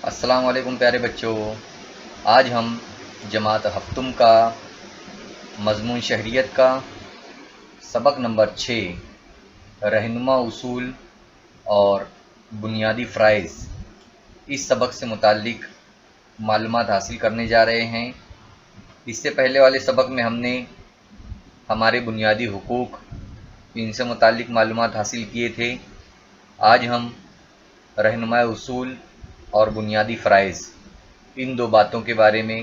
السلام علیکم پیارے بچوں، آج ہم جماعت ہفتم کا مضمون شہریت کا سبق نمبر 6 رہنما اصول اور بنیادی فرائض اس سبق سے متعلق معلومات حاصل کرنے جا رہے ہیں۔ اس سے پہلے والے سبق میں ہم نے ہمارے بنیادی حقوق ان سے متعلق معلومات حاصل کیے تھے۔ آج ہم رہنما اصول اور بنیادی فرائض ان دو باتوں کے بارے میں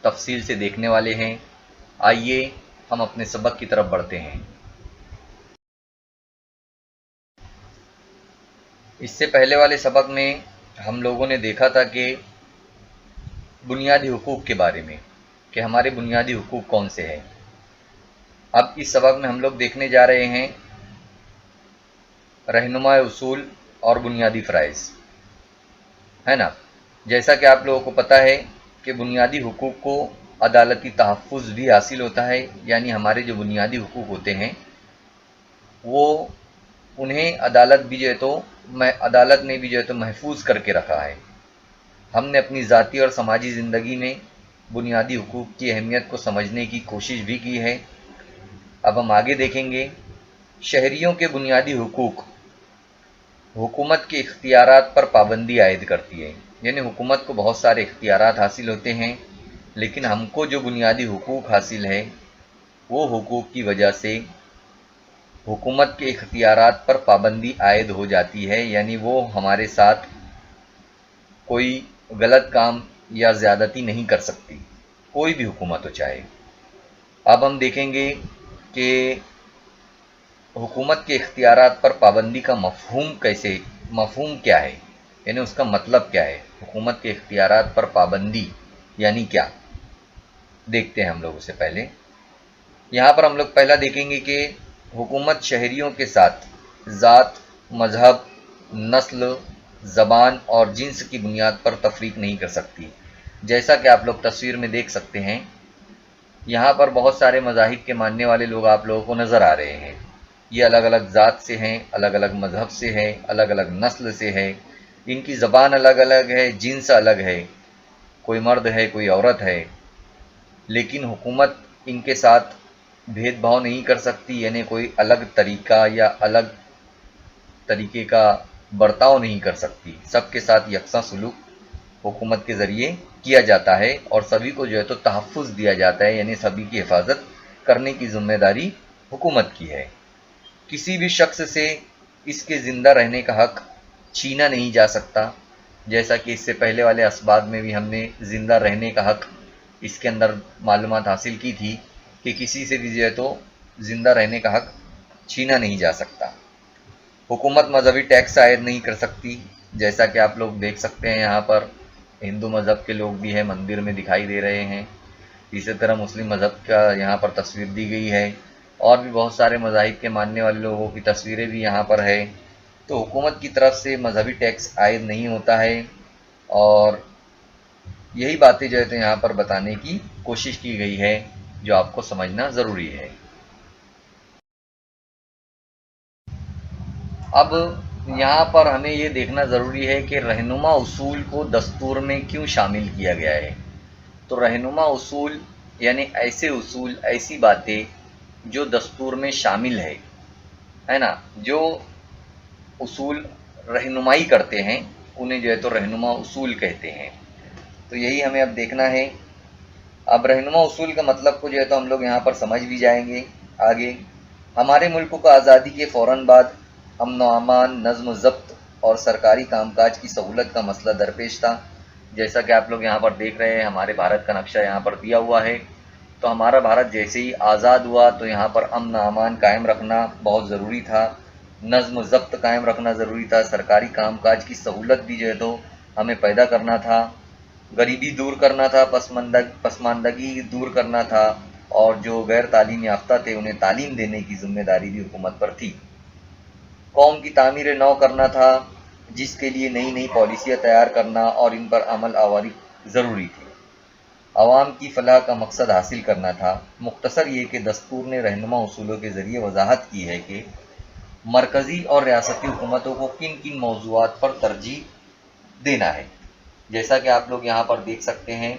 تفصیل سے دیکھنے والے ہیں۔ آئیے ہم اپنے سبق کی طرف بڑھتے ہیں۔ اس سے پہلے والے سبق میں ہم لوگوں نے دیکھا تھا کہ بنیادی حقوق کے بارے میں کہ ہمارے بنیادی حقوق کون سے ہیں۔ اب اس سبق میں ہم لوگ دیکھنے جا رہے ہیں رہنما اصول اور بنیادی فرائض، ہے نا۔ جیسا کہ آپ لوگوں کو پتہ ہے کہ بنیادی حقوق کو عدالتی تحفظ بھی حاصل ہوتا ہے، یعنی ہمارے جو بنیادی حقوق ہوتے ہیں وہ انہیں عدالت نے بھی جو ہے تو محفوظ کر کے رکھا ہے۔ ہم نے اپنی ذاتی اور سماجی زندگی میں بنیادی حقوق کی اہمیت کو سمجھنے کی کوشش بھی کی ہے۔ اب ہم آگے دیکھیں گے۔ شہریوں کے بنیادی حقوق حکومت کے اختیارات پر پابندی عائد کرتی ہے، یعنی حکومت کو بہت سارے اختیارات حاصل ہوتے ہیں، لیکن ہم کو جو بنیادی حقوق حاصل ہے وہ حقوق کی وجہ سے حکومت کے اختیارات پر پابندی عائد ہو جاتی ہے، یعنی وہ ہمارے ساتھ کوئی غلط کام یا زیادتی نہیں کر سکتی، کوئی بھی حکومت ہو چاہے۔ اب ہم دیکھیں گے کہ حکومت کے اختیارات پر پابندی کا مفہوم کیا ہے، یعنی اس کا مطلب کیا ہے۔ حکومت کے اختیارات پر پابندی یعنی کیا، دیکھتے ہیں ہم لوگ۔ اس سے پہلے یہاں پر ہم لوگ پہلا دیکھیں گے کہ حکومت شہریوں کے ساتھ ذات، مذہب، نسل، زبان اور جنس کی بنیاد پر تفریق نہیں کر سکتی۔ جیسا کہ آپ لوگ تصویر میں دیکھ سکتے ہیں، یہاں پر بہت سارے مذاہب کے ماننے والے لوگ آپ لوگوں کو نظر آ رہے ہیں۔ یہ الگ الگ ذات سے ہیں، الگ الگ مذہب سے ہیں، الگ الگ نسل سے ہے، ان کی زبان الگ الگ ہے، جنس الگ ہے، کوئی مرد ہے کوئی عورت ہے، لیکن حکومت ان کے ساتھ بھید بھاؤ نہیں کر سکتی، یعنی کوئی الگ طریقہ یا الگ طریقے کا برتاؤ نہیں کر سکتی۔ سب کے ساتھ یکساں سلوک حکومت کے ذریعے کیا جاتا ہے اور سبھی کو جو ہے تو تحفظ دیا جاتا ہے، یعنی سبھی کی حفاظت کرنے کی ذمہ داری حکومت کی ہے۔ کسی بھی شخص سے اس کے زندہ رہنے کا حق چھینا نہیں جا سکتا، جیسا کہ اس سے پہلے والے اسباق میں بھی ہم نے زندہ رہنے کا حق اس کے اندر معلومات حاصل کی تھی کہ کسی سے بھی جو ہے تو زندہ رہنے کا حق چھینا نہیں جا سکتا۔ حکومت مذہبی ٹیکس عائد نہیں کر سکتی، جیسا کہ آپ لوگ دیکھ سکتے ہیں یہاں پر ہندو مذہب کے لوگ بھی ہیں، مندر میں دکھائی دے رہے ہیں۔ اسی طرح مسلم مذہب کا یہاں پر تصویر دی گئی ہے، اور بھی بہت سارے مذاہب کے ماننے والے لوگوں کی تصویریں بھی یہاں پر ہے۔ تو حکومت کی طرف سے مذہبی ٹیکس عائد نہیں ہوتا ہے، اور یہی باتیں جو ہے تو یہاں پر بتانے کی کوشش کی گئی ہے جو آپ کو سمجھنا ضروری ہے۔ اب یہاں پر ہمیں یہ دیکھنا ضروری ہے کہ رہنما اصول کو دستور میں کیوں شامل کیا گیا ہے۔ تو رہنما اصول یعنی ایسے اصول، ایسی باتیں جو دستور میں شامل ہے نا، جو اصول رہنمائی کرتے ہیں انہیں جو ہے تو رہنما اصول کہتے ہیں۔ تو یہی ہمیں اب دیکھنا ہے۔ اب رہنما اصول کا مطلب کو جو ہے تو ہم لوگ یہاں پر سمجھ بھی جائیں گے آگے۔ ہمارے ملک کو آزادی کے فوراً بعد امن و امان، نظم و ضبط اور سرکاری کام کاج کی سہولت کا مسئلہ درپیش تھا۔ جیسا کہ آپ لوگ یہاں پر دیکھ رہے ہیں، ہمارے بھارت کا نقشہ یہاں پر دیا ہوا ہے۔ تو ہمارا بھارت جیسے ہی آزاد ہوا تو یہاں پر امن و امان قائم رکھنا بہت ضروری تھا، نظم و ضبط قائم رکھنا ضروری تھا، سرکاری کام کاج کی سہولت بھی جو ہے تو ہمیں پیدا کرنا تھا، غریبی دور کرنا تھا، پسماندگی دور کرنا تھا، اور جو غیر تعلیم یافتہ تھے انہیں تعلیم دینے کی ذمہ داری بھی حکومت پر تھی۔ قوم کی تعمیر نو کرنا تھا، جس کے لیے نئی نئی پالیسیاں تیار کرنا اور ان پر عمل آوری ضروری تھی۔ عوام کی فلاح کا مقصد حاصل کرنا تھا۔ مختصر یہ کہ دستور نے رہنما اصولوں کے ذریعے وضاحت کی ہے کہ مرکزی اور ریاستی حکومتوں کو کن کن موضوعات پر ترجیح دینا ہے۔ जैसा कि आप लोग यहाँ पर देख सकते हैं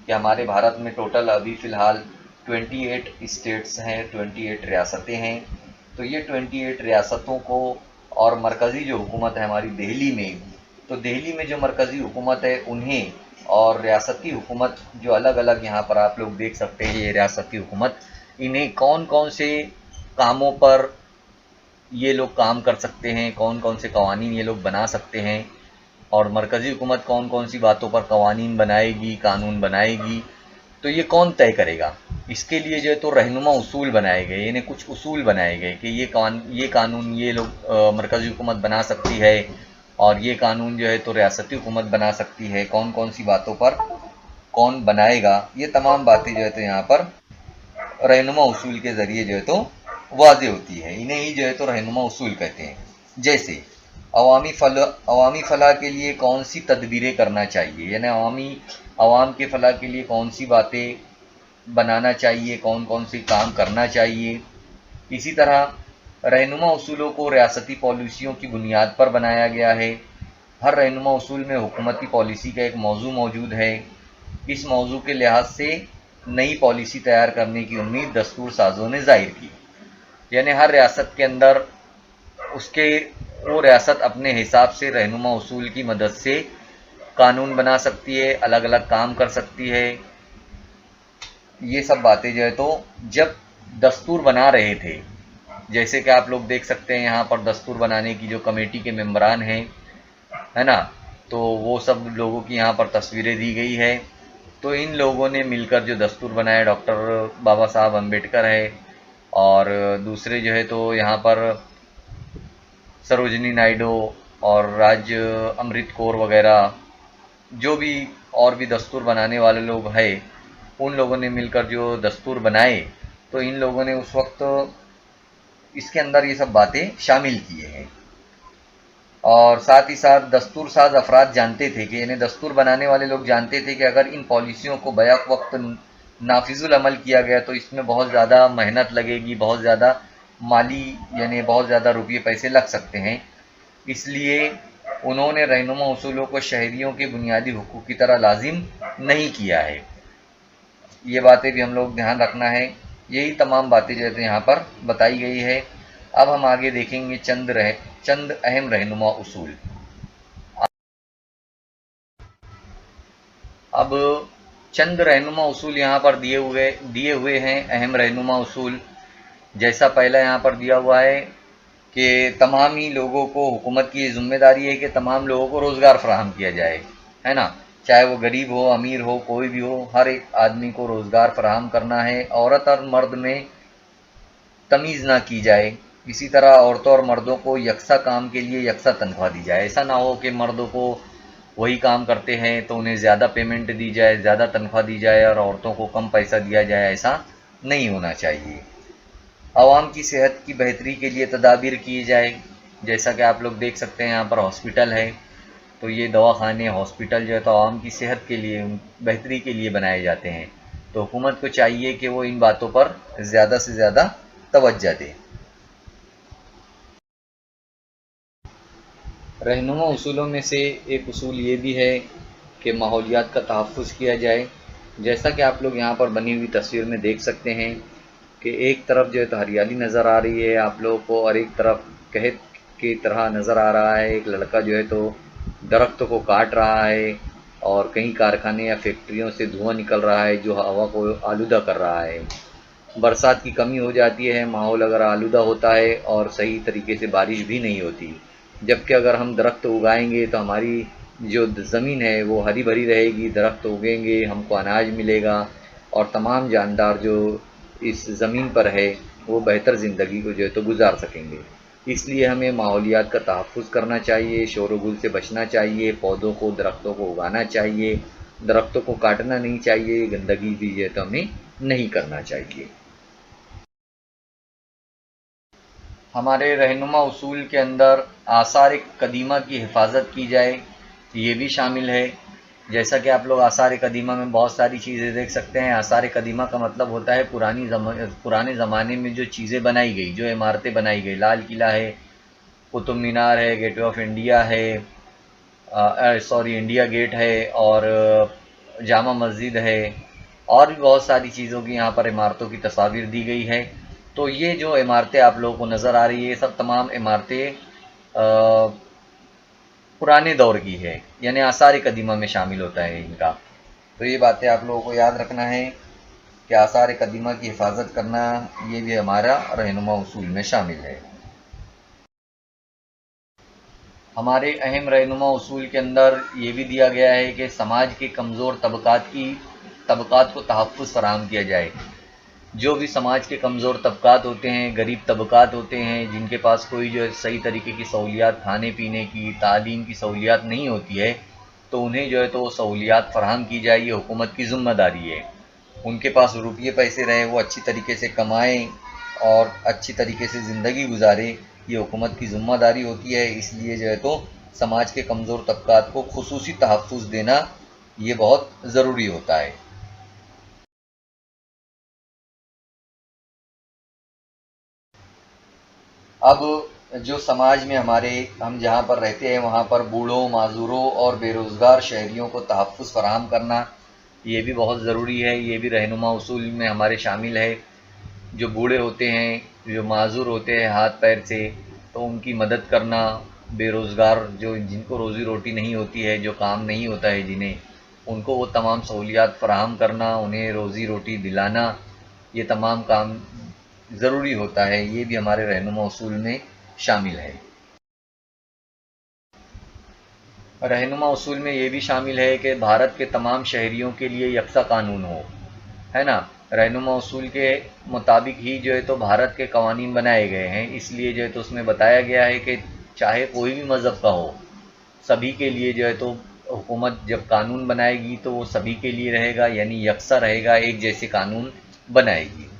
कि हमारे भारत में टोटल अभी फ़िलहाल 28 स्टेट्स हैं, 28 रियासतें हैं। तो ये 28 रियासतों को और मरकज़ी जो हुकूमत है हमारी दिल्ली में, तो दिल्ली में जो मरकज़ी हुकूमत है उन्हें और रियासती हुकूमत जो अलग अलग यहाँ पर आप लोग देख सकते हैं, ये रियासती हुकूमत, इन्हें कौन कौन से कामों पर ये लोग काम कर सकते हैं, कौन कौन से कवानीन ये लोग बना सकते हैं, और मरकज़ी हुकूमत कौन कौन सी बातों पर कवानीन बनाएगी, कानून बनाएगी, तो ये कौन तय करेगा। इसके लिए जो है तो रहनुमा उसूल बनाए गए, यानी कुछ उसूल बनाए गए कि ये कानून ये लोग मरकज़ी हुकूमत बना सकती है और ये कानून जो है तो रियासती हुकूमत बना सकती है, कौन कौन सी बातों पर कौन बनाएगा, ये तमाम बातें जो है तो यहाँ पर रहनुमा उसूल के ज़रिए जो है तो वाज़ेह होती है। इन्हें ही जो है तो रहनुमा उसूल कहते हैं। जैसे अवामी फ़लाह के लिए कौन सी तदबीरें करना चाहिए, यानी अवाम के फ़लाह के लिए कौन सी बातें बनाना चाहिए, कौन कौन से काम करना चाहिए। इसी तरह रहनुमा उसूलों को रियासती पॉलिसियों की बुनियाद पर बनाया गया है। हर रहनुमा उसूल में हुकूमती पॉलिसी का एक मौजू मौजूद है। इस मौजू के लिहाज से नई पॉलिसी तैयार करने की उम्मीद दस्तूर साजों ने जाहिर की। यानी हर रियासत के अंदर वो रियासत अपने हिसाब से रहनुमा उसूल की मदद से कानून बना सकती है, अलग अलग काम कर सकती है। ये सब बातें जो है तो जब दस्तूर बना रहे थे, जैसे कि आप लोग देख सकते हैं यहाँ पर दस्तूर बनाने की जो कमेटी के मेंबरान हैं, है ना, तो वो सब लोगों की यहाँ पर तस्वीरें दी गई है। तो इन लोगों ने मिलकर जो दस्तूर बनाया, डॉक्टर बाबा साहब अम्बेडकर है और दूसरे जो है तो यहाँ पर सरोजनी नायडू और राज अमृत कौर वगैरह, जो भी और भी दस्तूर बनाने वाले लोग हैं, उन लोगों ने मिलकर जो दस्तूर बनाए, तो इन लोगों ने उस वक्त इसके अंदर ये सब बातें शामिल किए हैं। और साथ ही साथ दस्तूर साज अफराद जानते थे कि, यानी दस्तूर बनाने वाले लोग जानते थे कि अगर इन पॉलिसियों को बैक वक्त नाफिजुल अमल किया गया तो इसमें बहुत ज़्यादा मेहनत लगेगी, बहुत ज़्यादा माली यानी बहुत ज़्यादा रुपये पैसे लग सकते हैं। इसलिए उन्होंने रहनुमा उसूलों को शहरियों के बुनियादी हुकूक की तरह लाजिम नहीं किया है। ये बातें भी हम लोग ध्यान रखना है। यही तमाम बातें जो है यहाँ पर बताई गई है। अब हम आगे देखेंगे चंद अहम रहनुमा उसूल। अब चंद रहनुमा उसूल यहाँ पर दिए हुए हैं, अहम रहनुमा उसूल। जैसा पहला यहाँ पर दिया हुआ है कि तमाम ही लोगों को, हुकूमत की ये जिम्मेदारी है कि तमाम लोगों को रोज़गार फराहम किया जाए, है ना, चाहे वो गरीब हो, अमीर हो, कोई भी हो, हर एक आदमी को रोज़गार फराहम करना है। औरत और मर्द में तमीज़ ना की जाए। इसी तरह औरतों और मर्दों को यकसा काम के लिए यकसा तनख्वाह दी जाए। ऐसा ना हो कि मर्दों को वही काम करते हैं तो उन्हें ज़्यादा पेमेंट दी जाए, ज़्यादा तनख्वाह दी जाए, और औरतों को कम पैसा दिया जाए। ऐसा नहीं होना चाहिए। आवाम की सेहत की बेहतरी के लिए तदाबीर की जाए। जैसा कि आप लोग देख सकते हैं यहाँ पर हॉस्पिटल है, तो ये दवाखाने, हॉस्पिटल जो है तो आवाम की सेहत के लिए, बेहतरी के लिए बनाए जाते हैं। तो हुकूमत को चाहिए कि वो इन बातों पर ज़्यादा से ज़्यादा तवज्जो दे। रहनुमा उसूलों में से एक उसूल ये भी है कि माहौलियात का तहफ़्फ़ुज़ किया जाए। जैसा कि आप लोग यहाँ पर बनी हुई तस्वीर में देख सकते हैं कि एक तरफ जो है तो हरियाली नज़र आ रही है आप लोगों को, और एक तरफ कहत की तरह नज़र आ रहा है। एक लड़का जो है तो दरख्तों को काट रहा है, और कई कारखाने या फैक्ट्रियों से धुआं निकल रहा है जो हवा को आलूदा कर रहा है। बरसात की कमी हो जाती है, माहौल अगर आलूदा होता है और सही तरीके से बारिश भी नहीं होती। जबकि अगर हम दरख्त उगाएंगे तो हमारी जो ज़मीन है वो हरी भरी रहेगी, दरख्त उगेंगे, हमको अनाज मिलेगा, और तमाम जानदार जो इस ज़मीन पर है वो बेहतर ज़िंदगी को जो है तो गुजार सकेंगे। इसलिए हमें माहौलियात का तहफ़्फ़ुज़ करना चाहिए, शोर गुल से बचना चाहिए, पौधों को, दरख्तों को उगाना चाहिए, दरख्तों को काटना नहीं चाहिए, गंदगी भी जो है तो हमें नहीं करना चाहिए। हमारे रहनुमा उसूल के अंदर आसार कदीमा की हिफाजत की जाए, ये भी शामिल है। जैसा कि आप लोग आसार कदीमा में बहुत सारी चीज़ें देख सकते हैं। आसार कदीमा का मतलब होता है पुराने ज़माने में जो चीज़ें बनाई गई, जो इमारतें बनाई गई। लाल किला है, कुतुब मीनार है, गेटवे ऑफ इंडिया है, सॉरी इंडिया गेट है और जामा मस्जिद है और भी बहुत सारी चीज़ों की यहाँ पर इमारतों की तस्वीर दी गई है। तो ये जो इमारतें आप लोगों को नज़र आ रही है, ये सब तमाम इमारतें पुराने दौर की है, यानी आसार कदीमा में शामिल होता है इनका। तो ये बातें आप लोगों को याद रखना है कि आसार कदीमा की हिफाजत करना ये भी हमारा रहनुमा उसूल में शामिल है। हमारे अहम रहनुमा उसूल के अंदर ये भी दिया गया है कि समाज के कमज़ोर तबकात को तहफ़्फ़ुज़ फराहम किया जाए। जो भी समाज के कमज़ोर तबकात होते हैं, गरीब तबकात होते हैं, जिनके पास कोई जो है सही तरीके की सहूलियात, खाने पीने की, तालीम की सहूलियात नहीं होती है, तो उन्हें जो है तो सहूलियात फराहम की जाए, ये हुकूमत की ज़िम्मेदारी है। उनके पास रुपये पैसे रहे, वो अच्छी तरीके से कमाएं और अच्छी तरीके से ज़िंदगी गुजारें, ये हुकूमत की ज़िम्मेदारी होती है। इसलिए जो है तो समाज के कमज़ोर तबकात को खुसूसी तहफ़्फ़ुज़ देना ये बहुत ज़रूरी होता है। अब जो समाज में हम जहाँ पर रहते हैं वहाँ पर बूढ़ों, माजूरों और बेरोज़गार शहरियों को तहफ़्फ़ुज़ फराहम करना ये भी बहुत ज़रूरी है। ये भी रहनुमा उसूल में हमारे शामिल है। जो बूढ़े होते हैं, जो माजूर होते हैं हाथ पैर से, तो उनकी मदद करना, बेरोज़गार जो जिनको रोज़ी रोटी नहीं होती है, जो काम नहीं होता है जिन्हें, उनको वो तमाम सहूलियात फ़राहम करना, उन्हें रोज़ी रोटी दिलाना, ये तमाम काम ज़रूरी होता है। ये भी हमारे रहनुमा उसूल में शामिल है। रहनुमा उसूल में ये भी शामिल है कि भारत के तमाम शहरियों के लिए यकसा कानून हो, है ना। रहनुमा उसूल के मुताबिक ही जो है तो भारत के कवानीन बनाए गए हैं। इसलिए जो है तो उसमें बताया गया है कि चाहे कोई भी मज़हब का हो, सभी के लिए जो है तो हुकूमत जब कानून बनाएगी तो वो सभी के लिए रहेगा, यानी यकसा रहेगा, एक जैसे कानून बनाएगी।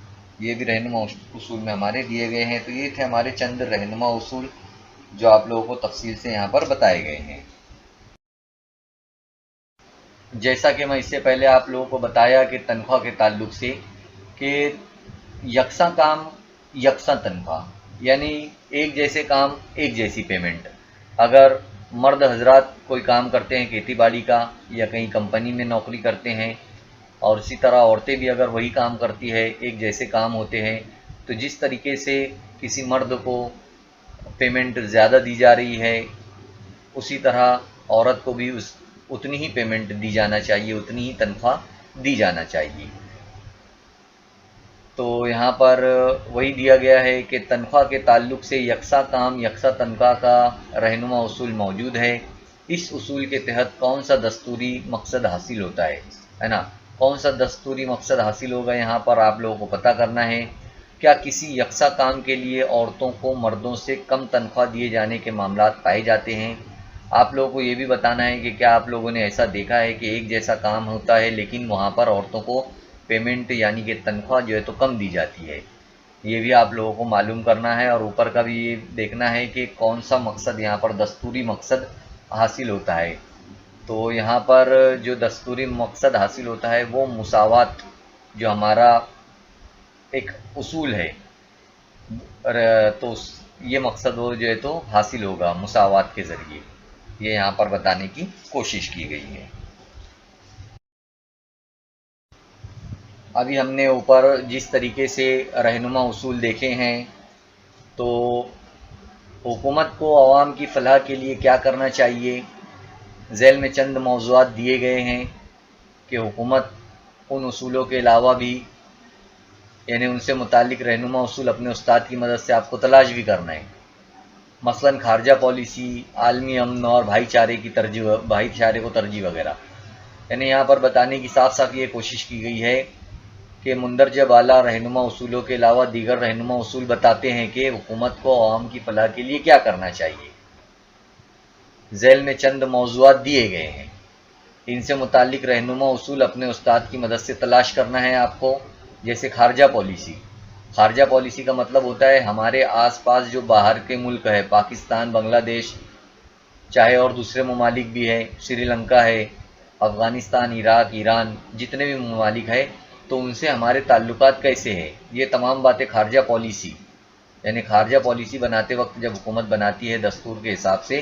ये भी रहनुमा उसूल में हमारे दिए गए हैं। तो ये थे हमारे चंद रहनुमा उसूल जो आप लोगों को तफसील से यहाँ पर बताए गए हैं। जैसा कि मैं इससे पहले आप लोगों को बताया कि तनख्वाह के ताल्लुक से कि यकसा काम यकसा तनख्वाह, यानी एक जैसे काम एक जैसी पेमेंट। अगर मर्द हजरात कोई काम करते हैं खेती बाड़ी का या कहीं कंपनी में नौकरी करते हैं, और इसी तरह औरतें भी अगर वही काम करती है, एक जैसे काम होते हैं, तो जिस तरीके से किसी मर्द को पेमेंट ज़्यादा दी जा रही है, उसी तरह औरत को भी उतनी ही पेमेंट दी जाना चाहिए, उतनी ही तनख्वाह दी जाना चाहिए। तो यहाँ पर वही दिया गया है कि तनख्वाह के ताल्लुक से यकसा काम यकसा तनख्वाह का रहनुमा उसूल मौजूद है। इस उसूल के तहत कौन सा दस्तूरी मकसद हासिल होता है ना। कौन सा दस्तूरी मकसद हासिल होगा, यहाँ पर आप लोगों को पता करना है। क्या किसी यकसा काम के लिए औरतों को मर्दों से कम तनख्वाह दिए जाने के मामला पाए जाते हैं। आप लोगों को ये भी बताना है कि क्या आप लोगों ने ऐसा देखा है कि एक जैसा काम होता है लेकिन वहाँ पर औरतों को पेमेंट यानी कि तनख्वाह जो है तो कम दी जाती है। ये भी आप लोगों को मालूम करना है। और ऊपर का भी ये देखना है कि कौन सा मकसद यहाँ पर दस्तूरी मकसद हासिल होता है। तो यहाँ पर जो दस्तूरी मकसद हासिल होता है वो मुसावात, जो हमारा एक उसूल है, तो ये मकसद वो जो है तो हासिल होगा मुसावात के ज़रिए। ये यहाँ पर बताने की कोशिश की गई है। अभी हमने ऊपर जिस तरीके से रहनुमा उसूल देखे हैं, तो हुकूमत को आवाम की फलाह के लिए क्या करना चाहिए, ज़ैल में चंद मौज़ूआत दिए गए हैं कि हुकूमत उन उसूलों के अलावा भी, यानी उनसे मुतालिक रहनुमा उसूल अपने उस्ताद की मदद से आपको तलाश भी करना है। मसलन खारजा पॉलिसी, आलमी अमन और भाईचारे को तरजीह वगैरह। यानी यहाँ पर बताने की साफ साफ ये कोशिश की गई है कि मुंदरजा बाला रहनुमा उसूलों के अलावा दीगर रहनुमा उसूल बताते हैं कि हुकूमत को आवाम की फलाह के लिए क्या करना चाहिए। ज़ैल में चंद मौज़ूआत दिए गए हैं, इनसे मुतालिक रहनुमा उसूल अपने उस्ताद की मदद से तलाश करना है आपको। जैसे खारजा पॉलिसी, खारजा पॉलिसी का मतलब होता है हमारे आसपास जो बाहर के मुल्क है, पाकिस्तान, बांग्लादेश, चाहे और दूसरे ममालिक भी है, श्रीलंका है, अफ़गानिस्तान, इराक, ईरान, जितने भी ममालिक है, तो उनसे हमारे ताल्लुकात कैसे हैं, ये तमाम बातें खारजा पॉलिसी, यानी खारजा पॉलिसी बनाते वक्त जब हुकूमत बनाती है दस्तूर के हिसाब से,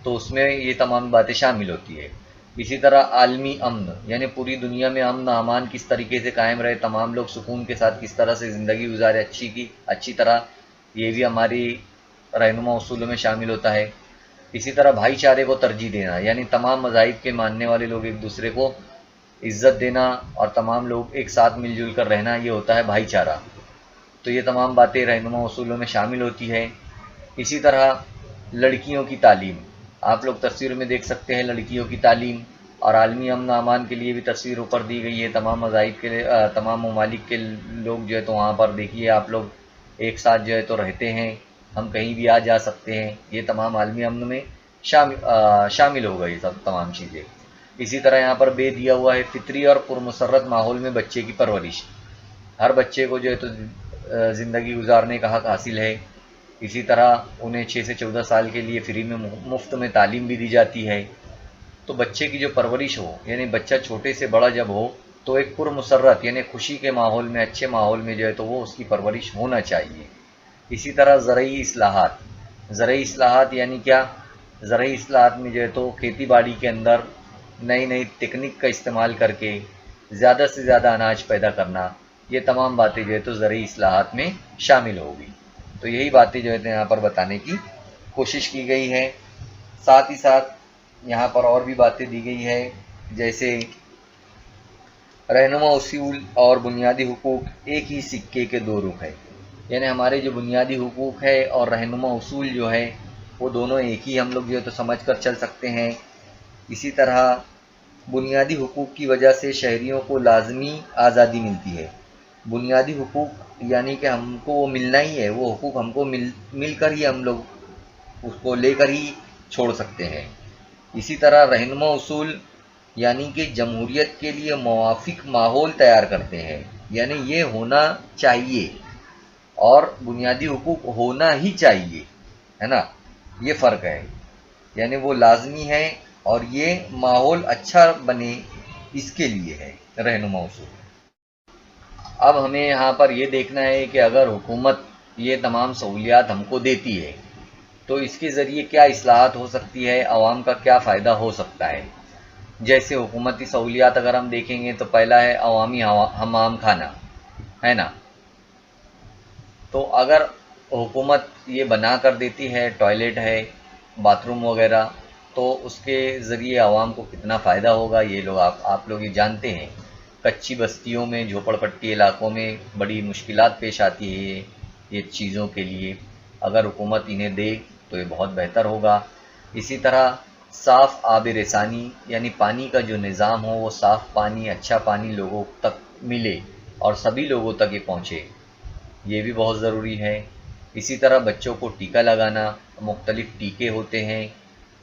تو उसमें ये तमाम बातें शामिल होती है। इसी तरह आलमी अमन, यानी पूरी दुनिया में अमन अमान किस तरीके से कायम रहे, तमाम लोग सुकून के साथ किस तरह से ज़िंदगी गुजारे अच्छी तरह, ये भी हमारी रहनुमा उसूलों में शामिल होता है। इसी तरह भाईचारे को तरजीह देना, यानी तमाम मज़ाहिब के मानने वाले लोग एक दूसरे को इज्जत देना और तमाम लोग एक साथ मिलजुल कर रहना, ये होता है भाईचारा। तो ये तमाम बातें रहनुमा उसूलों में शामिल होती है। इसी तरह लड़कियों की तालीम, आप लोग तस्वीर में देख सकते हैं लड़कियों की तालीम, और आलमी अमन अमान के लिए भी तस्वीर ऊपर दी गई है। तमाम मज़ाहिब के लिए तमाम ममालिक के लोग जो है तो वहाँ पर देखिए आप लोग एक साथ जो है तो रहते हैं, हम कहीं भी आ जा सकते हैं। ये तमाम आलमी अमन में शामिल हो गई सब तमाम चीज़ें। इसी तरह यहाँ पर बे दिया हुआ है फितरी और पुरमसरत माहौल में बच्चे की परवरिश, हर बच्चे को जो है तो ज़िंदगी गुजारने का हक हासिल है। इसी तरह उन्हें 6 से 14 साल के लिए फ्री में मुफ्त में तालीम भी दी जाती है। तो बच्चे की जो परवरिश हो, यानी बच्चा छोटे से बड़ा जब हो तो एक पुरमसरत यानी खुशी के माहौल में, अच्छे माहौल में जो है तो वो उसकी परवरिश होना चाहिए। इसी तरह ज़रई इस्लाहात यानी क्या, ज़रई इस्लाहात में जो है तो खेती बाड़ी के अंदर नई नई तकनीक का इस्तेमाल करके ज़्यादा से ज़्यादा अनाज पैदा करना, ये तमाम बातें जो है तो ज़रई इस्लाहात में शामिल होगी। तो यही बातें जो है तो यहाँ पर बताने की कोशिश की गई है। साथ ही साथ यहाँ पर और भी बातें दी गई है, जैसे रहनुमा उसूल और बुनियादी हुकूक एक ही सिक्के के दो रुख है, यानी हमारे जो बुनियादी हुकूक है और रहनुमा उसूल जो है वो दोनों एक ही हम लोग जो है तो समझ कर चल सकते हैं। इसी तरह बुनियादी हुकूक की वजह से शहरियों को लाजमी आज़ादी मिलती है। बुनियादी हुकूक यानी कि हमको वो मिलना ही है, वो हुकूक हमको मिलकर ही हम लोग उसको लेकर ही छोड़ सकते हैं। इसी तरह रहनुमा उसूल यानी कि जमहूरियत के लिए मुवाफिक माहौल तैयार करते हैं, यानी ये होना चाहिए और बुनियादी हुकूक होना ही चाहिए, है ना, ये फ़र्क है। यानी वो लाजमी है और ये माहौल अच्छा बने इसके लिए है रहनुमा उसूल। अब हमें यहाँ पर ये देखना है कि अगर हुकूमत ये तमाम सहूलियात हमको देती है तो इसके ज़रिए क्या इस्लाहात हो सकती है, आवाम का क्या फ़ायदा हो सकता है। जैसे हुकूमती सहूलियात अगर हम देखेंगे तो पहला है अवामी हमाम खाना, है ना। तो अगर हुकूमत ये बना कर देती है, टॉयलेट है, बाथरूम वगैरह, तो उसके ज़रिए आवाम को कितना फ़ायदा होगा ये लोग आप लोग ये जानते हैं। कच्ची बस्तियों में, झोपड़पट्टी इलाकों में बड़ी मुश्किलात पेश आती है ये चीज़ों के लिए, अगर हुकूमत इन्हें दे तो ये बहुत बेहतर होगा। इसी तरह साफ़ आब रसानी यानी पानी का जो निज़ाम हो, वो साफ़ पानी, अच्छा पानी लोगों तक मिले और सभी लोगों तक ये पहुँचे, ये भी बहुत ज़रूरी है। इसी तरह बच्चों को टीका लगाना, मुख्तलिफ़ टीके होते हैं,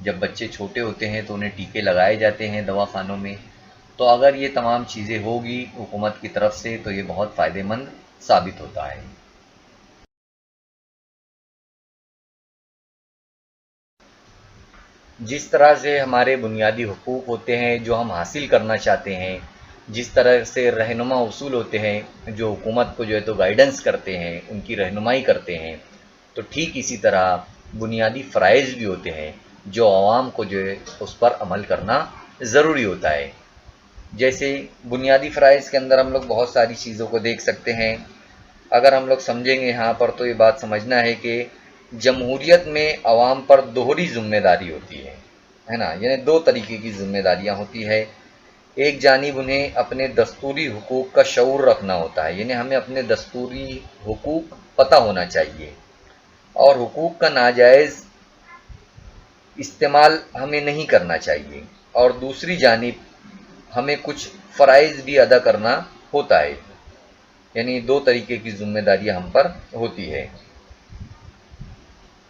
जब बच्चे छोटे होते हैं तो उन्हें टीके लगाए जाते हैं दवाखानों में। तो अगर ये तमाम चीज़ें होगी हुकूमत की तरफ से तो ये बहुत फ़ायदेमंद साबित होता है। जिस तरह से हमारे बुनियादी हुकूक होते हैं जो हम हासिल करना चाहते हैं, जिस तरह से रहनुमा उसूल होते हैं जो हुकूमत को जो है तो गाइडेंस करते हैं, उनकी रहनुमाई करते हैं, तो ठीक इसी तरह बुनियादी फ़राइज़ भी होते हैं जो आवाम को जो है उस पर अमल करना ज़रूरी होता है। जैसे बुनियादी फ़राइज़ के अंदर हम लोग बहुत सारी चीज़ों को देख सकते हैं। अगर हम लोग समझेंगे यहाँ पर तो ये बात समझना है कि जमहूरियत में आवाम पर दोहरी ज़िम्मेदारी होती है ना, यानी दो तरीके की ज़िम्मेदारियाँ होती है। एक जानिब उन्हें अपने दस्तूरी हुकूक का शऊर रखना होता है, यानी हमें अपने दस्तूरी हुकूक पता होना चाहिए और हुकूक का नाजायज़ इस्तेमाल हमें नहीं करना चाहिए, और दूसरी जानिब हमें कुछ फ़राइज़ भी अदा करना होता है, यानी दो तरीके की ज़िम्मेदारियाँ हम पर होती है।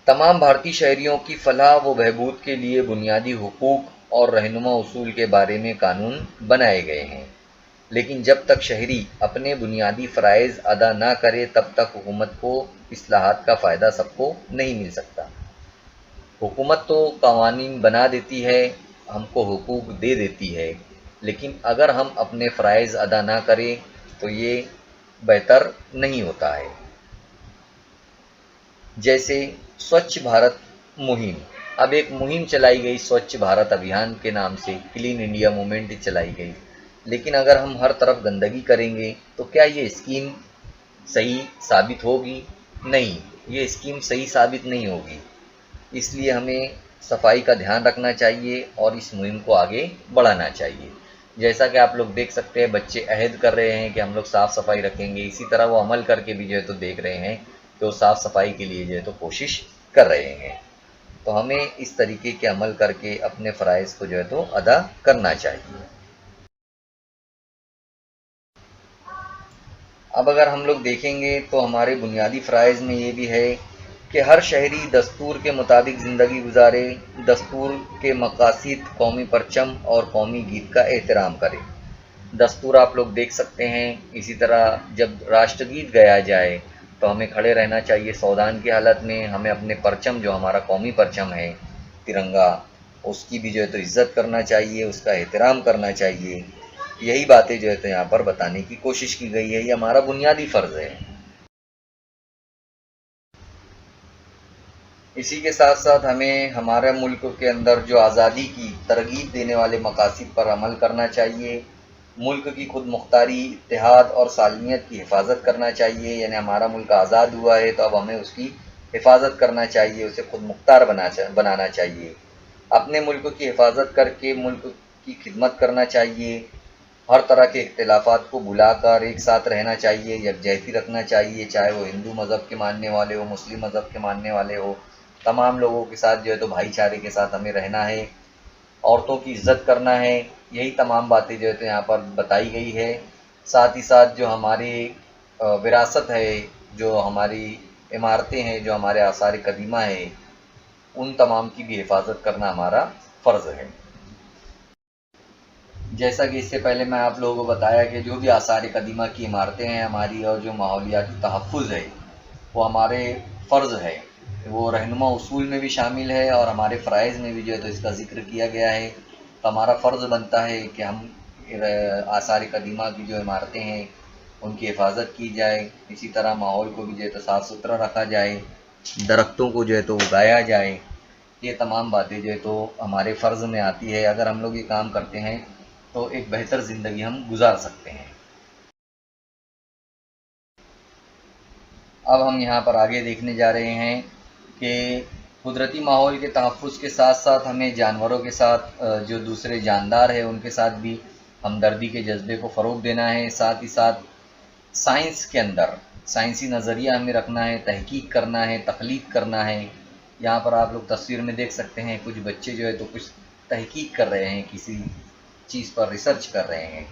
तमाम भारतीय शहरियों की फलाह व बहबूद के लिए बुनियादी हुकूक और रहनुमा उसूल के बारे में कानून बनाए गए हैं, लेकिन जब तक शहरी अपने बुनियादी फ़राइज़ अदा ना करे तब तक हुकूमत को इस्लाहात का फ़ायदा सबको नहीं मिल सकता। हुकूमत तो कवानीन बना देती है, हमको हुकूक दे देती है, लेकिन अगर हम अपने फ़राइज़ अदा ना करें तो ये बेहतर नहीं होता है। जैसे स्वच्छ भारत मुहिम, अब एक मुहिम चलाई गई स्वच्छ भारत अभियान के नाम से, क्लीन इंडिया मूवमेंट चलाई गई, लेकिन अगर हम हर तरफ गंदगी करेंगे तो क्या ये स्कीम सही साबित होगी? नहीं, ये स्कीम सही साबित नहीं होगी। इसलिए हमें सफाई का ध्यान रखना चाहिए और इस मुहिम को आगे बढ़ाना चाहिए। जैसा कि आप लोग देख सकते हैं, बच्चे अहद कर रहे हैं कि हम लोग साफ़ सफाई रखेंगे, इसी तरह वो अमल करके भी जो है तो देख रहे हैं कि वो साफ़ सफाई के लिए जो है तो कोशिश कर रहे हैं। तो हमें इस तरीके के अमल करके अपने फ़राइज़ को जो है तो अदा करना चाहिए। अब अगर हम लोग देखेंगे तो हमारे बुनियादी फ़राइज़ में ये भी है कि हर शहरी दस्तूर के मुताबिक ज़िंदगी गुजारे, दस्तूर के मकासद कौमी परचम और कौमी गीत का एहतराम करे। दस्तूर आप लोग देख सकते हैं। इसी तरह जब राष्ट्रगीत गाया जाए तो हमें खड़े रहना चाहिए सावधान की हालत में। हमें अपने परचम, जो हमारा कौमी परचम है तिरंगा, उसकी भी जो है तो इज़्ज़त करना चाहिए, उसका एहतराम करना चाहिए। यही बातें जो है तो यहाँ पर बताने की कोशिश की गई है। ये हमारा बुनियादी फ़र्ज़ है। इसी के साथ साथ हमें हमारे मुल्क के अंदर जो आज़ादी की तरगीब देने वाले मकासद पर अमल करना चाहिए। मुल्क की खुद मुख्तारी, इत्तेहाद और सालमियत की हिफाजत करना चाहिए। यानी हमारा मुल्क आज़ाद हुआ है तो अब हमें उसकी हिफाजत करना चाहिए, उसे खुद मुख्तार बनाना चाहिए। अपने मुल्क की हिफाजत करके मुल्क की खिदमत करना चाहिए। हर तरह के इख्तिलाफ़ात को भुलाकर एक साथ रहना चाहिए, यकजहती रखना चाहिए, चाहे वो हिंदू मज़हब के मानने वाले हो, मुस्लिम मज़हब के मानने वाले हो। तमाम लोगों के साथ जो है तो भाईचारे के साथ हमें रहना है। औरतों की इज़्ज़त करना है। यही तमाम बातें जो है तो यहाँ पर बताई गई है। साथ ही साथ जो हमारी विरासत है, जो हमारी इमारतें हैं, जो हमारे आसार कदीमा है, उन तमाम की भी हिफाजत करना हमारा फ़र्ज़ है। जैसा कि इससे पहले मैं आप लोगों को बताया कि जो भी आसार कदीमा की इमारतें हैं हमारी, और जो माहौलियाती तहफ़्फ़ुज़ है, वो हमारे फ़र्ज़ है। वो रहनुमा उसूल में भी शामिल है और हमारे फ़राइज़ में भी जो है तो इसका ज़िक्र किया गया है। तो हमारा फ़र्ज़ बनता है कि हम आसार कदीमा की जो इमारतें हैं उनकी हिफाजत की जाए। इसी तरह माहौल को भी जो है तो साफ़ सुथरा रखा जाए, दरख्तों को जो है तो उगाया जाए। ये तमाम बातें जो है तो हमारे फ़र्ज़ में आती है। अगर हम लोग ये काम करते हैं तो एक बेहतर ज़िंदगी हम गुजार सकते हैं। अब हम यहाँ पर आगे देखने जा रहे हैं कि कुदरती माहौल के तहफ़्फ़ुज़ के साथ साथ हमें जानवरों के साथ, जो दूसरे जानदार हैं उनके साथ भी हमदर्दी के जज्बे को फ़रोग़ देना है। साथ ही साथ साइंस के अंदर साइंसी नज़रिया हमें रखना है, तहकीक करना है, तख्लीक करना है। यहाँ पर आप लोग तस्वीर में देख सकते हैं, कुछ बच्चे जो है तो कुछ तहकीक कर रहे हैं, किसी चीज़ पर रिसर्च कर रहे हैं।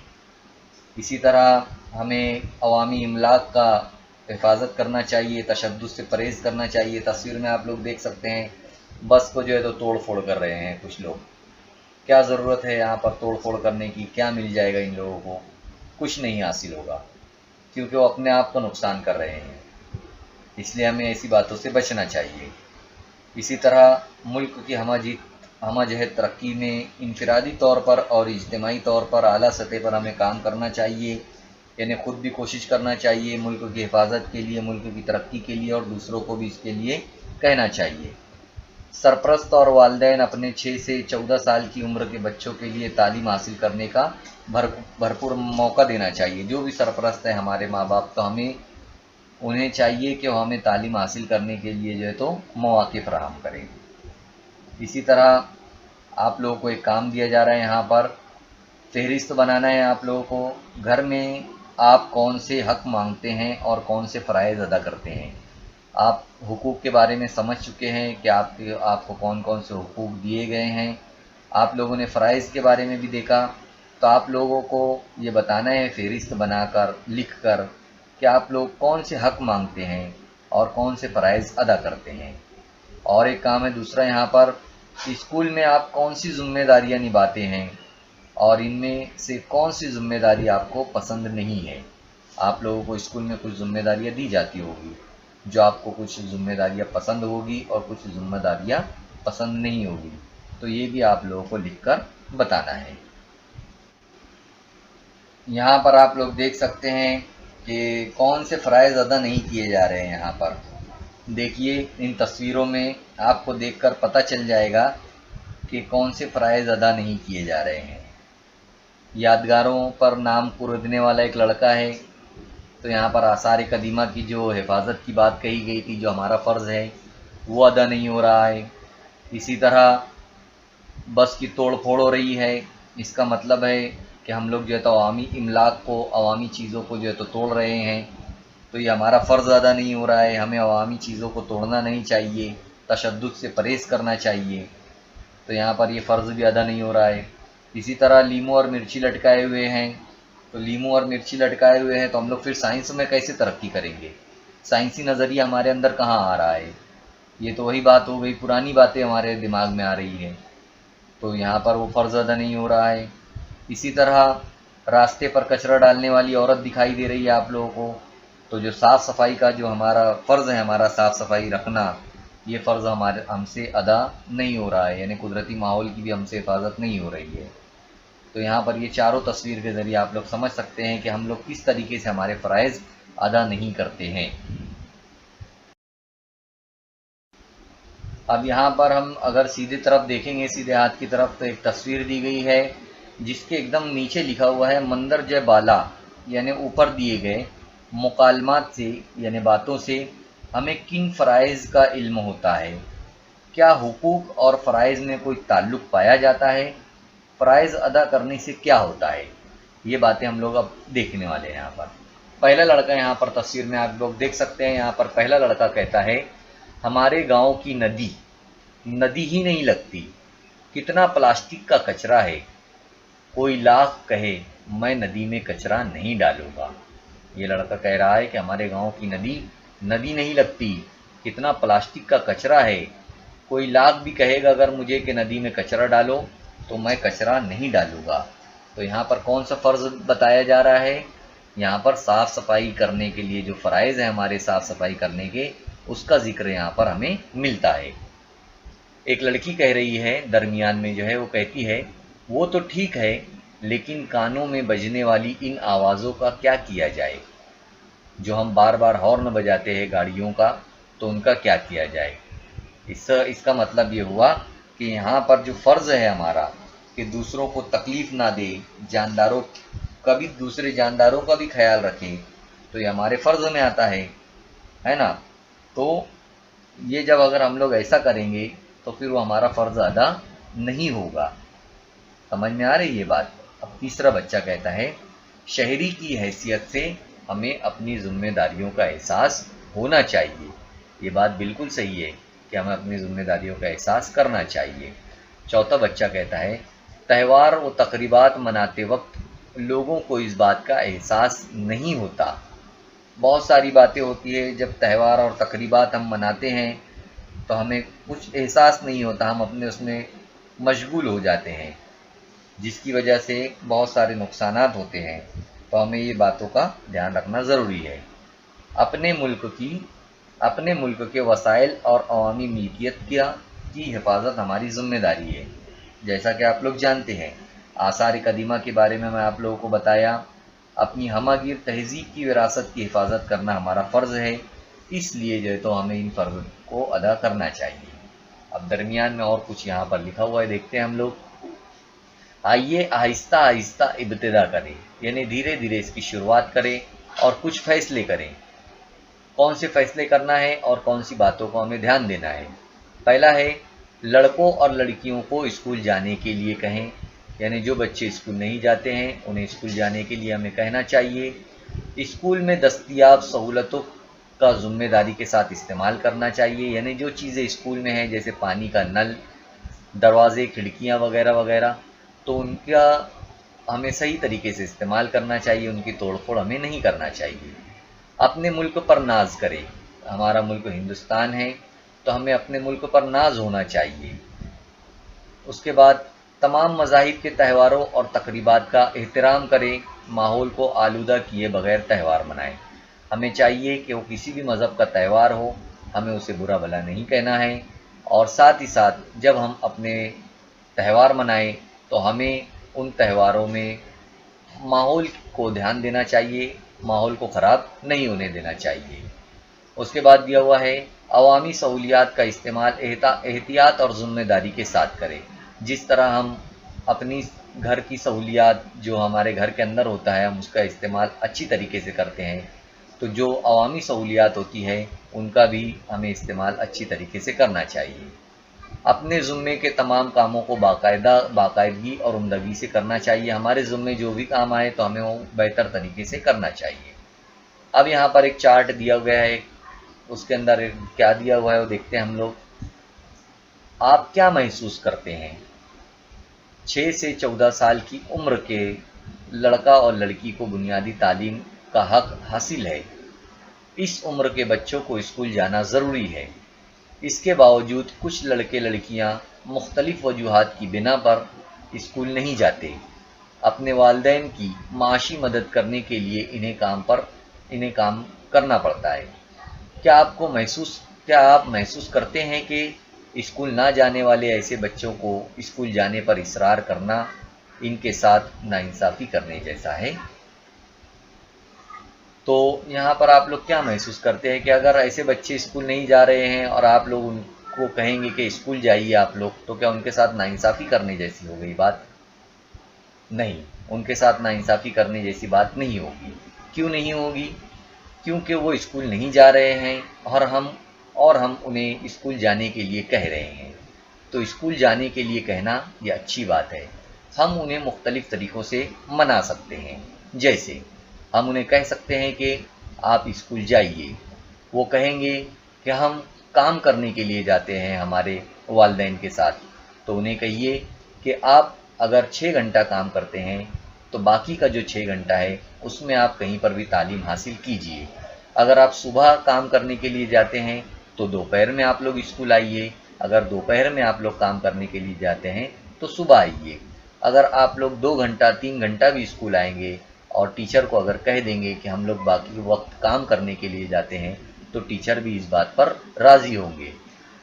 इसी तरह हमें अवामी इमलाक का हिफाजत करना चाहिए, तशद्दुद से परहेज़ करना चाहिए। तस्वीर में आप लोग देख सकते हैं, बस को जो है तो तोड़ फोड़ कर रहे हैं कुछ लोग। क्या ज़रूरत है यहाँ पर तोड़ फोड़ करने की? क्या मिल जाएगा इन लोगों को? कुछ नहीं हासिल होगा, क्योंकि वो अपने आप को नुकसान कर रहे हैं। इसलिए हमें ऐसी बातों से बचना चाहिए। इसी तरह मुल्क की हमजहत तरक्की में इनफरादी तौर पर और इज्तिमाई तौर पर आला सतह पर हमें काम करना चाहिए। यानी ख़ुद भी कोशिश करना चाहिए मुल्क की हिफाजत के लिए, मुल्क की तरक्की के लिए, और दूसरों को भी इसके लिए कहना चाहिए। सरपरस्त और वालिदैन अपने 6 से 14 साल की उम्र के बच्चों के लिए तालीम हासिल करने का भरपूर मौका देना चाहिए। जो भी सरपरस्त हैं हमारे माँ बाप, तो हमें उन्हें चाहिए कि वो हमें तालीम हासिल करने के लिए जो है तो मौक़े फ़राहम करें। इसी तरह आप लोगों को एक काम दिया जा रहा है, यहाँ पर फ़हरिस्त बनाना है आप लोगों को। घर में आप कौन से हक़ मांगते हैं और कौन से फ़राइज़ अदा करते हैं। आप हुकूक़ के बारे में समझ चुके हैं कि आपको कौन कौन से हुकूक़ दिए गए हैं। आप लोगों ने फ़राइज़ के बारे में भी देखा। तो आप लोगों को ये बताना है फ़हरिस्त बनाकर, लिख कर, कि आप लोग कौन से हक़ मांगते हैं और कौन से फ़राइज़ अदा करते हैं। और एक काम है दूसरा यहाँ पर, स्कूल में आप कौन सी ज़िम्मेदारियाँ निभाते हैं और इनमें से कौन सी ज़िम्मेदारी आपको पसंद नहीं है। आप लोगों को स्कूल में कुछ ज़िम्मेदारियाँ दी जाती होगी, जो आपको कुछ ज़िम्मेदारियाँ पसंद होगी और कुछ ज़िम्मेदारियाँ पसंद नहीं होगी। तो ये भी आप लोगों को लिखकर बताना है। यहाँ पर आप लोग देख सकते हैं कि कौन से फ़राइज़ अदा नहीं किए जा रहे हैं। यहाँ पर देखिए, इन तस्वीरों में आपको देखकर पता चल जाएगा कि कौन से फ़राइज़ अदा नहीं किए जा रहे हैं। यादगारों पर नाम कुर्दने वाला एक लड़का है, तो यहाँ पर आसार कदीमा की जो हिफाजत की बात कही गई थी, जो हमारा फ़र्ज़ है, वो अदा नहीं हो रहा है। इसी तरह बस की तोड़ फोड़ हो रही है, इसका मतलब है कि हम लोग जो है तो अवामी इमलाक को, अवामी चीज़ों को जो है तो तोड़ रहे हैं, तो ये हमारा फ़र्ज़ अदा नहीं हो रहा है। हमें अवामी चीज़ों को तोड़ना नहीं चाहिए, तशद्दुद से परहेज़ करना चाहिए, तो यहाँ पर ये फ़र्ज़ भी अदा नहीं हो रहा है। इसी तरह लीमू और मिर्ची लटकाए हुए हैं, तो लीमू और मिर्ची लटकाए हुए हैं तो हम लोग फिर साइंस में कैसे तरक्की करेंगे? साइंसी नज़रिया हमारे अंदर कहाँ आ रहा है? ये तो वही बात हो गई, पुरानी बातें हमारे दिमाग में आ रही हैं, तो यहाँ पर वो फ़र्ज़ अदा नहीं हो रहा है। इसी तरह रास्ते पर कचरा डालने वाली औरत दिखाई दे रही है आप लोगों को, तो जो साफ़ सफाई का जो हमारा फ़र्ज़ है, हमारा साफ़ सफाई रखना, ये फ़र्ज़ हमसे अदा नहीं हो रहा है, यानी कुदरती माहौल की भी हमसे हिफाजत नहीं हो रही है। तो यहाँ पर ये चारों तस्वीर के ज़रिए आप लोग समझ सकते हैं कि हम लोग किस तरीके से हमारे फ़राइज़ अदा नहीं करते हैं। अब यहाँ पर हम अगर सीधे तरफ देखेंगे, सीधे हाथ की तरफ, तो एक तस्वीर दी गई है जिसके एकदम नीचे लिखा हुआ है मंदरज बाला, यानी ऊपर दिए गए मुकालमात से, यानी बातों से हमें किन फ़राइज़ का इल्म होता है, क्या हुकूक और फ़राइज़ में कोई ताल्लुक़ पाया जाता है, फ़राइज़ अदा करने से क्या होता है, ये बातें हम लोग अब देखने वाले हैं। यहाँ पर पहला लड़का, यहाँ पर तस्वीर में आप लोग देख सकते हैं, यहाँ पर पहला लड़का कहता है हमारे गांव की नदी नदी ही नहीं लगती, कितना प्लास्टिक का कचरा है, कोई लाख कहे मैं नदी में कचरा नहीं डालूंगा। ये लड़का कह रहा है कि हमारे गांव की नदी नदी नहीं लगती, कितना प्लास्टिक का कचरा है, कोई लाख भी कहेगा अगर मुझे कि नदी में कचरा डालो तो मैं कचरा नहीं डालूंगा। तो यहाँ पर कौन सा फ़र्ज़ बताया जा रहा है? यहाँ पर साफ़ सफाई करने के लिए जो फ़राइज़ हैं हमारे साफ़ सफाई करने के, उसका जिक्र यहाँ पर हमें मिलता है। एक लड़की कह रही है दरमियान में जो है, वो कहती है वो तो ठीक है, लेकिन कानों में बजने वाली इन आवाज़ों का क्या किया जाए? जो हम बार बार हॉर्न बजाते हैं गाड़ियों का, तो उनका क्या किया जाए? इसका मतलब ये हुआ कि यहाँ पर जो फ़र्ज़ है हमारा कि दूसरों को तकलीफ़ ना दे, जानदारों का भी, दूसरे जानदारों का भी ख्याल रखें, तो ये हमारे फ़र्ज़ में आता है ना। तो ये जब अगर हम लोग ऐसा करेंगे तो फिर वो हमारा फ़र्ज़ अदा नहीं होगा। समझ में आ रही ये बात? अब तीसरा बच्चा कहता है शहरी की हैसियत से हमें अपनी ज़िम्मेदारियों का एहसास होना चाहिए। ये बात बिल्कुल सही है कि हमें अपनी ज़िम्मेदारियों का एहसास करना चाहिए। चौथा बच्चा कहता है त्यौहार व तक़रीबात मनाते वक्त लोगों को इस बात का एहसास नहीं होता। बहुत सारी बातें होती है, जब त्यौहार और तक़रीबात हम मनाते हैं तो हमें कुछ एहसास नहीं होता, हम अपने उसमें मशगूल हो जाते हैं, जिसकी वजह से बहुत सारे नुकसानात होते हैं। तो हमें ये बातों का ध्यान रखना ज़रूरी है। अपने मुल्क के वसाइल और अवामी मिल्कियत की हिफाजत हमारी ज़िम्मेदारी है। जैसा कि आप लोग जानते हैं, आसार कदीमा के बारे में मैं आप लोगों को बताया। अपनी हमागिर तहज़ीब की विरासत की हिफाजत करना हमारा फ़र्ज़ है, इसलिए जो है तो हमें इन फ़र्ज़ को अदा करना चाहिए। अब दरमियान में और कुछ यहाँ पर लिखा हुआ है, देखते हैं हम लोग। आइए आहिस्ता आहिस्ता इब्तिदा करें, यानी धीरे धीरे इसकी शुरुआत करें और कुछ फ़ैसले करें। कौन से फ़ैसले करना है और कौन सी बातों को हमें ध्यान देना है? पहला है लड़कों और लड़कियों को स्कूल जाने के लिए कहें, यानी जो बच्चे स्कूल नहीं जाते हैं उन्हें स्कूल जाने के लिए हमें कहना चाहिए। स्कूल में दस्तयाब सहूलतों का ज़िम्मेदारी के साथ इस्तेमाल करना चाहिए, यानी जो चीज़ें स्कूल में हैं जैसे पानी का नल, दरवाज़े, खिड़कियाँ वगैरह वगैरह, तो उनका हमें सही तरीके से इस्तेमाल करना चाहिए, उनकी तोड़ फोड़ हमें नहीं करना चाहिए। अपने मुल्क पर नाज करें, हमारा मुल्क हिंदुस्तान है तो हमें अपने मुल्क पर नाज होना चाहिए। उसके बाद तमाम मज़ाहिब के त्यौहारों और तक़रीबात का एहतराम करें, माहौल को आलूदा किए बगैर त्यौहार मनाएं। हमें चाहिए कि वो किसी भी मज़हब का त्यौहार हो, हमें उसे बुरा भला नहीं कहना है, और साथ ही साथ जब हम अपने त्यौहार मनाएं तो हमें उन त्योहारों में माहौल को ध्यान देना चाहिए, माहौल को ख़राब नहीं होने देना चाहिए। उसके बाद दिया हुआ है अवामी सहूलियात का इस्तेमाल एहतियात और ज़िम्मेदारी के साथ करें। जिस तरह हम अपनी घर की सहूलियात जो हमारे घर के अंदर होता है हम उसका इस्तेमाल अच्छी तरीके से करते हैं, तो जो अवामी सहूलियात होती है उनका भी हमें इस्तेमाल अच्छी तरीके से करना चाहिए। अपने ज़ुम्मे के तमाम कामों को बाकायदगी और उम्दगी से करना चाहिए। हमारे ज़ुम्मे जो भी काम आए तो हमें वो बेहतर तरीके से करना चाहिए। अब यहाँ पर एक चार्ट दिया गया है, उसके अंदर क्या दिया हुआ है वो देखते हैं हम लोग। आप क्या महसूस करते हैं? 6 से 14 साल की उम्र के लड़का और लड़की को बुनियादी तालीम का हक हासिल है। इस उम्र के बच्चों को स्कूल जाना ज़रूरी है। इसके बावजूद कुछ लड़के लड़कियां मुख्तलिफ वजूहात की बिना पर स्कूल नहीं जाते। अपने वालिदैन की माशी मदद करने के लिए इन्हें काम करना पड़ता है। क्या आप महसूस करते हैं कि स्कूल ना जाने वाले ऐसे बच्चों को स्कूल जाने पर इसरार करना इनके साथ नाइंसाफ़ी करने जैसा है? तो यहाँ पर आप लोग क्या महसूस करते हैं कि अगर ऐसे बच्चे स्कूल नहीं जा रहे हैं और आप लोग उनको कहेंगे कि स्कूल जाइए आप लोग, तो क्या उनके साथ नाइंसाफ़ी करने जैसी हो गई बात? नहीं, उनके साथ नाइंसाफ़ी करने जैसी बात नहीं होगी। क्यों नहीं होगी? क्योंकि वो स्कूल नहीं जा रहे हैं और हम उन्हें स्कूल जाने के लिए कह रहे हैं। तो स्कूल जाने के लिए कहना ये अच्छी बात है। हम उन्हें मुख्तलिफ तरीक़ों से मना सकते हैं। जैसे हम उन्हें कह सकते हैं कि आप स्कूल जाइए। वो कहेंगे कि हम काम करने के लिए जाते हैं हमारे वालिदैन के साथ, तो उन्हें कहिए कि आप अगर 6 घंटा काम करते हैं तो बाकी का जो 6 घंटा है उसमें आप कहीं पर भी तालीम हासिल कीजिए। अगर आप सुबह काम करने के लिए जाते हैं तो दोपहर में आप लोग स्कूल आइए। अगर दोपहर में आप लोग काम करने के लिए जाते हैं तो सुबह आइए। अगर आप लोग 2 घंटा 3 घंटा भी स्कूल आएंगे और टीचर को अगर कह देंगे कि हम लोग बाकी वक्त काम करने के लिए जाते हैं तो टीचर भी इस बात पर राज़ी होंगे।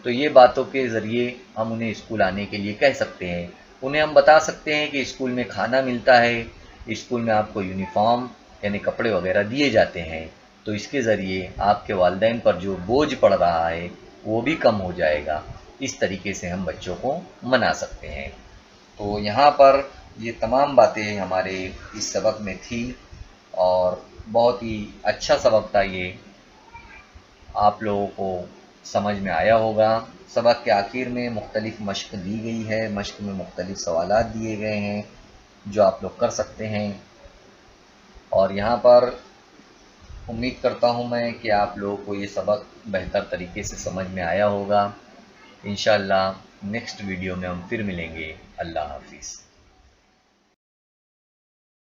तो ये बातों के ज़रिए हम उन्हें स्कूल आने के लिए कह सकते हैं। उन्हें हम बता सकते हैं कि स्कूल में खाना मिलता है, स्कूल में आपको यूनिफॉर्म यानी कपड़े वगैरह दिए जाते हैं। तो इसके ज़रिए आपके वालिदैन पर जो बोझ पड़ रहा है वो भी कम हो जाएगा। इस तरीके से हम बच्चों को मना सकते हैं। तो यहाँ पर ये तमाम बातें हमारे इस सबक में थी और बहुत ही अच्छा सबक था ये। आप लोगों को समझ में आया होगा। सबक के आखिर में मुख्तलिफ मश्क दी गई है। मश्क में मुख्तलिफ सवालात दिए गए हैं जो आप लोग कर सकते हैं। और यहाँ पर उम्मीद करता हूँ मैं कि आप लोगों को ये सबक बेहतर तरीके से समझ में आया होगा। इंशाअल्लाह नेक्स्ट वीडियो में हम फिर मिलेंगे। अल्लाह हाफिज़।